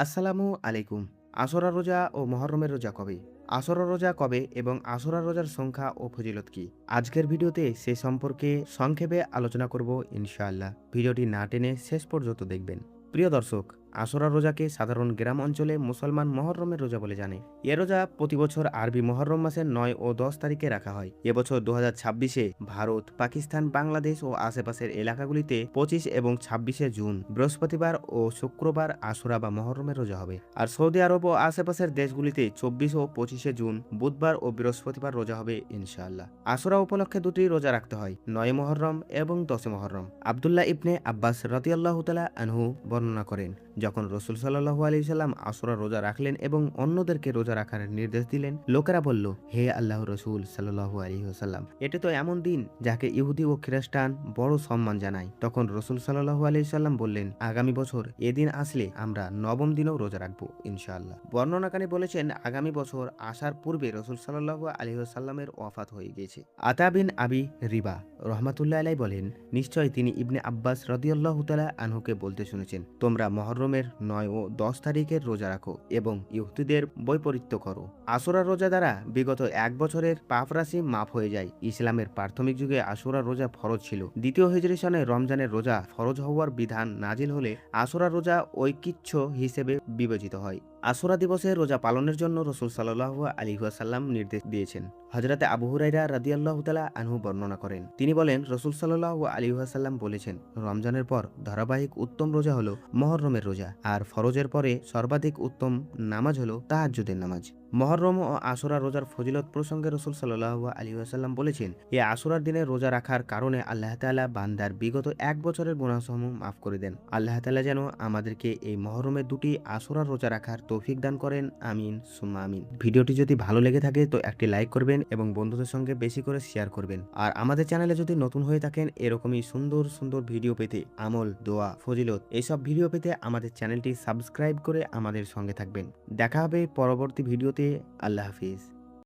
আসসালামু আলাইকুম। আশুরা রোজা ও মুহররমের রোজা কবে? আশুরা রোজা কবে এবং আশুরা রোজার সংখ্যা ও ফজিলত কি? আজকের ভিডিওতে সে সম্পর্কে সংক্ষেপে আলোচনা করব ইনশাআল্লাহ। ভিডিওটি না টেনে শেষ পর্যন্ত দেখবেন। প্রিয় দর্শক, আশুরা রোজাকে সাধারণ গ্রাম অঞ্চলে মুসলমান মুহররমের রোজা বলে জানে। এ রোজা প্রতি বছর আরবি মুহররম মাসের ৯ ও ১০ তারিখে রাখা হয়। এবছর ২০২৬-এ ভারত, পাকিস্তান, বাংলাদেশ ও আশেপাশের এলাকাগুলিতে ২৫ এবং ২৬শে জুন বৃহস্পতিবার ও শুক্রবার আশুরা বা মুহররমের রোজা হবে। আর সৌদি আরব ও আশেপাশের দেশগুলিতে ২৪ ও ২৫শে জুন বুধবার ও বৃহস্পতিবার রোজা হবে ইনশাআল্লাহ। আশুরা উপলক্ষে দুটি রোজা রাখতে হয়, ৯ মুহররম এবং ১০ মুহররম। আব্দুল্লাহ ইবনে আব্বাস রাদিয়াল্লাহু তাআলা আনহু বর্ণনা করেন, যখন রাসূল সাল্লাল্লাহু আলাইহি সাল্লাম আশুরা রোজা রাখলেন এবং অন্যদেরকে রোজা রাখার নির্দেশ দিলেন, লোকেরা বলল, হে আল্লাহর রাসূল সাল্লাল্লাহু আলাইহি ওয়াসাল্লাম, এটি তো এমন দিন যাকে ইহুদি ও খ্রিস্টান বড় সম্মান জানায়। তখন রাসূল সাল্লাল্লাহু আলাইহি সাল্লাম বললেন, আগামী বছর এদিন আসলে আমরা নবম দিনেও রোজা রাখবো ইনশাআল্লাহ। বর্ণনাকারী বলেছেন, আগামী বছর আসার পূর্বে রাসূল সাল্লাল্লাহু আলাইহি ওয়াসাল্লামের ওয়াফাত হয়ে গিয়েছে। আতা বিন আবি রিবা রহমাতুল্লাহ আলাইহি বলেন, নিশ্চয় তিনি ইবনে আব্বাস রাদিয়াল্লাহু তাআলা আনহুকে বলতে শুনেছেন, তোমরা মুহররমের ৯ ও ১০ তারিখের রোজা রাখো এবং ইহুদিদের বৈপরীত্য করো। আশুরা রোজা দ্বারা বিগত এক বছরের পাপ রাশি মাফ হয়ে যায়। ইসলামের প্রাথমিক যুগে আশুরা রোজা ফরজ ছিল। দ্বিতীয় হিজরি সনে রমজানের রোজা ফরজ হওয়ার বিধান নাজিল হলে আশুরা রোজা ঐকিচ্ছ হিসেবে বিবেচিত হয়। আশুরা দিবসে রোজা পালনের জন্য রাসূল সাল্লাল্লাহু আলাইহি ওয়াসাল্লাম নির্দেশ দিয়েছেন। হযরতে আবু হুরায়রা রাদিয়াল্লাহু তাআলা আনহু বর্ণনা করেন, তিনি বলেন, রাসূল সাল্লাল্লাহু আলাইহি ওয়াসাল্লাম বলেছেন, রমজানের পর ধারাবাহিক উত্তম রোজা হলো মুহররমের রোজা, আর ফরজের পরে সর্বাধিক উত্তম নামাজ হলো তাহাজ্জুদের নামাজ। মুহররম ও আশুরা রোজার ফজিলত প্রসঙ্গে রাসূল সাল্লাল্লাহু আলাইহি ওয়াসাল্লাম বলেছেন, এই আশুরার দিনে রোজা রাখার কারণে আল্লাহ তাআলা বান্দার বিগত এক বছরের গুনাহসমূহ মাফ করে দেন। আল্লাহ তাআলা যেন আমাদেরকে এই মুহররমের দুটি আশুরা রোজা রাখার তৌফিক দান করেন। আমিন সুম্মা আমিন। ভিডিওটি যদি ভালো লেগে থাকে তো একটি লাইক করবেন এবং বন্ধুদের সঙ্গে বেশি করে শেয়ার করবেন। আর আমাদের চ্যানেলে যদি নতুন হয়ে থাকেন, এরকমই সুন্দর সুন্দর ভিডিও পেতে, আমল, দোয়া, ফজিলত এইসব ভিডিও পেতে আমাদের চ্যানেলটি সাবস্ক্রাইব করে আমাদের সঙ্গে থাকবেন। দেখা হবে পরবর্তী ভিডিওতে। আল্লাহ হাফিজ।